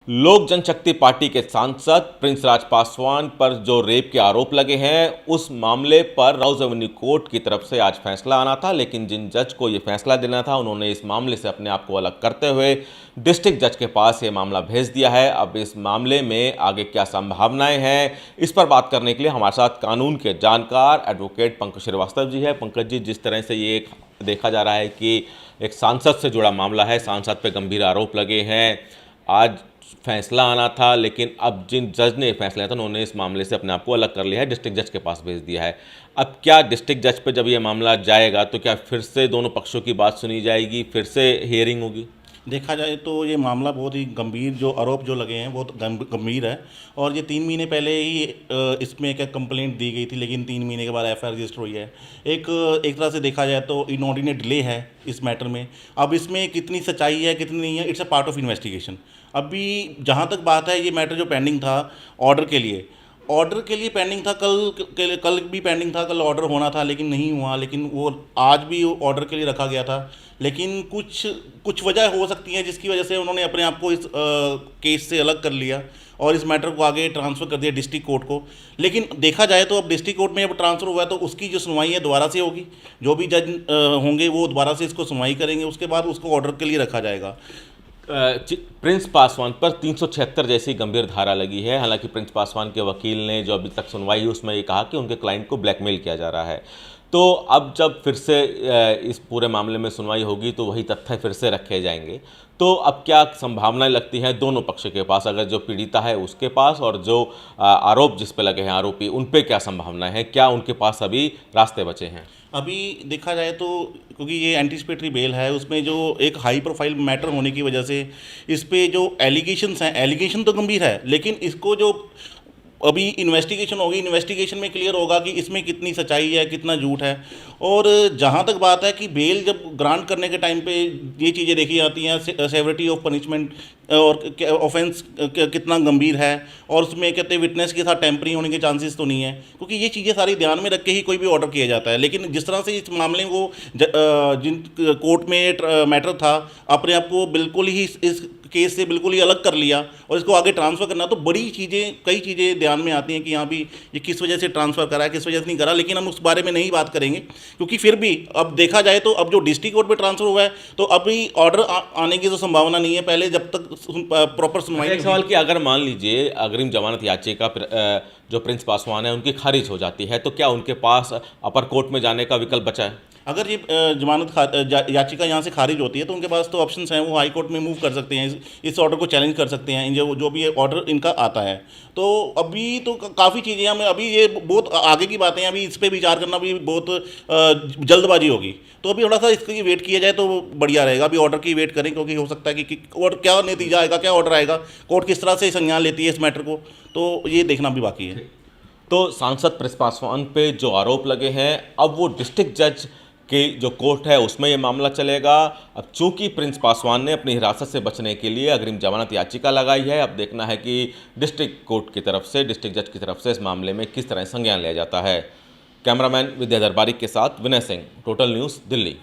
लोक जनशक्ति पार्टी के सांसद प्रिंस राज पासवान पर जो रेप के आरोप लगे हैं, उस मामले पर राउज एवेन्यू कोर्ट की तरफ से आज फैसला आना था, लेकिन जिन जज को ये फैसला देना था उन्होंने इस मामले से अपने आप को अलग करते हुए डिस्ट्रिक्ट जज के पास ये मामला भेज दिया है। अब इस मामले में आगे क्या संभावनाएं हैं, इस पर बात करने के लिए हमारे साथ कानून के जानकार एडवोकेट पंकज श्रीवास्तव जी है। पंकज जी, जिस तरह से ये देखा जा रहा है कि एक सांसद से जुड़ा मामला है, सांसद पे गंभीर आरोप लगे हैं, आज फैसला आना था, लेकिन अब जिन जज ने फैसला लिया था उन्होंने इस मामले से अपने आप को अलग कर लिया है, डिस्ट्रिक्ट जज के पास भेज दिया है। अब क्या डिस्ट्रिक्ट जज पे जब ये मामला जाएगा तो क्या फिर से दोनों पक्षों की बात सुनी जाएगी, फिर से हियरिंग होगी? देखा जाए तो ये मामला बहुत ही गंभीर, जो आरोप जो लगे हैं बहुत गंभीर है। और ये 3 महीने पहले ही इसमें एक कंप्लेंट दी गई थी, लेकिन 3 महीने के बाद एफआईआर रजिस्टर हुई है। एक तरह से देखा जाए तो इनऑर्डिनेट डिले है इस मैटर में। अब इसमें कितनी सच्चाई है कितनी नहीं है, it's a part of investigation. अभी जहाँ तक बात है, ये मैटर जो पेंडिंग था ऑर्डर के लिए पेंडिंग था, कल भी पेंडिंग था, कल ऑर्डर होना था लेकिन नहीं हुआ, लेकिन वो आज भी ऑर्डर के लिए रखा गया था। लेकिन कुछ वजह हो सकती है जिसकी वजह से उन्होंने अपने आप को इस केस से अलग कर लिया और इस मैटर को आगे ट्रांसफ़र कर दिया डिस्ट्रिक्ट कोर्ट को। लेकिन देखा जाए तो अब डिस्ट्रिक्ट कोर्ट में अब ट्रांसफ़र हुआ है तो उसकी जो सुनवाई है दोबारा से होगी। जो भी जज होंगे वो दोबारा से इसको सुनवाई करेंगे, उसके बाद उसको ऑर्डर के लिए रखा जाएगा। प्रिंस पासवान पर 376 जैसी गंभीर धारा लगी है। हालांकि प्रिंस पासवान के वकील ने जो अभी तक सुनवाई हुई उसमें ये कहा कि उनके क्लाइंट को ब्लैकमेल किया जा रहा है। तो अब जब फिर से इस पूरे मामले में सुनवाई होगी तो वही तथ्य फिर से रखे जाएंगे। तो अब क्या संभावनाएं लगती हैं दोनों पक्ष के पास, अगर जो पीड़िता है उसके पास और जो आरोप जिस पे लगे हैं आरोपी, उन पे क्या संभावनाएं हैं? क्या उनके पास अभी रास्ते बचे हैं? अभी देखा जाए तो क्योंकि ये एंटीसिपेटरी बेल है, उसमें जो एक हाई प्रोफाइल मैटर होने की वजह से इस पे जो एलिगेशंस हैं, एलिगेशन तो गंभीर है, लेकिन इसको जो अभी इन्वेस्टिगेशन होगी, इन्वेस्टिगेशन में क्लियर होगा कि इसमें कितनी सच्चाई है कितना झूठ है। और जहाँ तक बात है कि बेल जब ग्रांट करने के टाइम पे ये चीज़ें देखी जाती हैं, सेवरिटी ऑफ पनिशमेंट और ऑफेंस कितना गंभीर है, और उसमें कहते हैं विटनेस के साथ टेम्परिंग होने के चांसेस तो नहीं है, क्योंकि ये चीज़ें सारी ध्यान में रख के ही कोई भी ऑर्डर किया जाता है। लेकिन जिस तरह से इस मामले को जिन कोर्ट में मैटर था, अपने आप को बिल्कुल ही इस केस से बिल्कुल ही अलग कर लिया और इसको आगे ट्रांसफ़र करना, तो बड़ी चीज़ें कई चीज़ें ध्यान में आती हैं कि यहाँ भी ये किस वजह से ट्रांसफ़र करा है, किस वजह से नहीं करा। लेकिन हम उस बारे में नहीं बात करेंगे, क्योंकि फिर भी अब देखा जाए तो अब जो डिस्ट्रिक्ट कोर्ट में ट्रांसफ़र हुआ है तो अभी ऑर्डर आने की तो संभावना नहीं है, पहले जब तक प्रॉपर सुनवाई। एक सवाल कि अगर मान लीजिए अग्रिम जमानत याचिका जो प्रिंस पासवान है उनकी खारिज हो जाती है, तो क्या उनके पास अपर कोर्ट में जाने का विकल्प बचा है? अगर ये याचिका यहाँ से खारिज होती है तो उनके पास तो ऑप्शंस हैं, वो हाई कोर्ट में मूव कर सकते हैं, इस ऑर्डर को चैलेंज कर सकते हैं, जो भी ऑर्डर इनका आता है। तो अभी तो काफ़ी चीज़ें हमें, अभी ये बहुत आगे की बातें हैं, अभी इस पर विचार करना भी बहुत जल्दबाजी होगी। तो अभी थोड़ा सा इसकी वेट किया जाए तो बढ़िया रहेगा। अभी ऑर्डर की वेट करें, क्योंकि हो सकता है कि और क्या नतीजा आएगा, क्या ऑर्डर आएगा, कोर्ट किस तरह से संज्ञान लेती है इस मैटर को, तो ये देखना भी बाकी है। तो सांसद प्रिंस पासवान पे जो आरोप लगे हैं, अब वो डिस्ट्रिक्ट जज की जो कोर्ट है उसमें ये मामला चलेगा। अब चूंकि प्रिंस पासवान ने अपनी हिरासत से बचने के लिए अग्रिम जमानत याचिका लगाई है, अब देखना है कि डिस्ट्रिक्ट कोर्ट की तरफ से, डिस्ट्रिक्ट जज की तरफ से इस मामले में किस तरह संज्ञान लिया जाता है। कैमरामैन विद्या दरबारी के साथ विनय सिंह, टोटल न्यूज़, दिल्ली।